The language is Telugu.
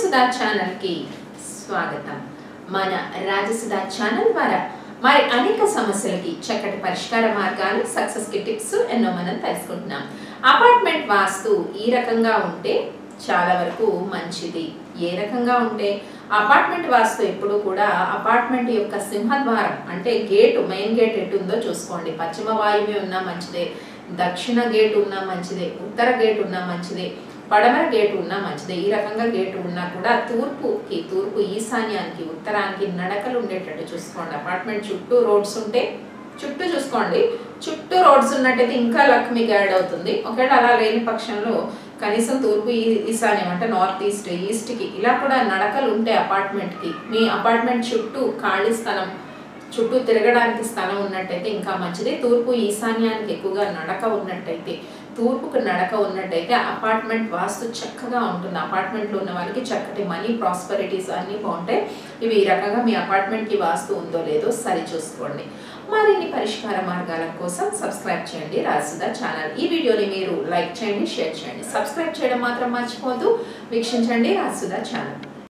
రాజసుధా ఛానల్ కి స్వాగతం। మన రాజసుధా ఛానల్ ద్వారా మరి అనేక సమస్యలకి చక్కటి పరిష్కార మార్గాలు, సక్సెస్ కి టిప్స్ ఎన్నో మనం తెలుసుకుంటున్నాం। అపార్ట్మెంట్ వాస్తు ఈ రకంగా ఉంటే చాలా వరకు మంచిది। ఏ రకంగా ఉంటే అపార్ట్మెంట్ వాస్తు ఎప్పుడు కూడా అపార్ట్మెంట్ యొక్క సింహద్వారం అంటే గేటు, మెయిన్ గేట్ ఎటు ఉందో చూసుకోండి। పశ్చిమ వాయువ్యం ఉన్నా మంచిదే, దక్షిణ గేట్ ఉన్నా మంచిదే, ఉత్తర గేట్ ఉన్నా మంచిదే, పడమర గేటు ఉన్నా మంచిదే। ఈ రకంగా గేటు ఉన్నా కూడా తూర్పు ఈశాన్యానికి, ఉత్తరానికి నడకలు ఉండేటట్టు చూసుకోండి। అపార్ట్మెంట్ చుట్టూ రోడ్స్ ఉంటే చుట్టూ చూసుకోండి, చుట్టూ రోడ్స్ ఉన్నట్టయితే ఇంకా లక్ మీకు యాడ్ అవుతుంది। ఒకవేళ అలా లేని పక్షంలో కనీసం తూర్పు ఈశాన్యం అంటే నార్త్ ఈస్ట్కి ఇలా కూడా నడకలు ఉంటే అపార్ట్మెంట్కి, మీ అపార్ట్మెంట్ చుట్టూ ఖాళీ స్థలం, చుట్టూ తిరగడానికి స్థలం ఉన్నట్టయితే ఇంకా మంచిది। తూర్పు ఈశాన్యానికి ఎక్కువగా నడక ఉన్నట్టయితే, తూర్పుకు నడక ఉన్నట్టయితే అపార్ట్మెంట్ వాస్తు చక్కగా ఉంటుంది। అపార్ట్మెంట్లో ఉన్న వాళ్ళకి చక్కటి మనీ, ప్రాస్పరిటీస్ అన్నీ బాగుంటాయి। ఇవి ఈ రకంగా మీ అపార్ట్మెంట్కి వాస్తు ఉందో లేదో సరి చూసుకోండి। మరిన్ని పరిష్కార మార్గాల కోసం సబ్స్క్రైబ్ చేయండి రాజసుధా ఛానల్। ఈ వీడియోని మీరు లైక్ చేయండి, షేర్ చేయండి, సబ్స్క్రైబ్ చేయడం మాత్రం మర్చిపోవద్దు। వీక్షించండి రాజసుధా ఛానల్।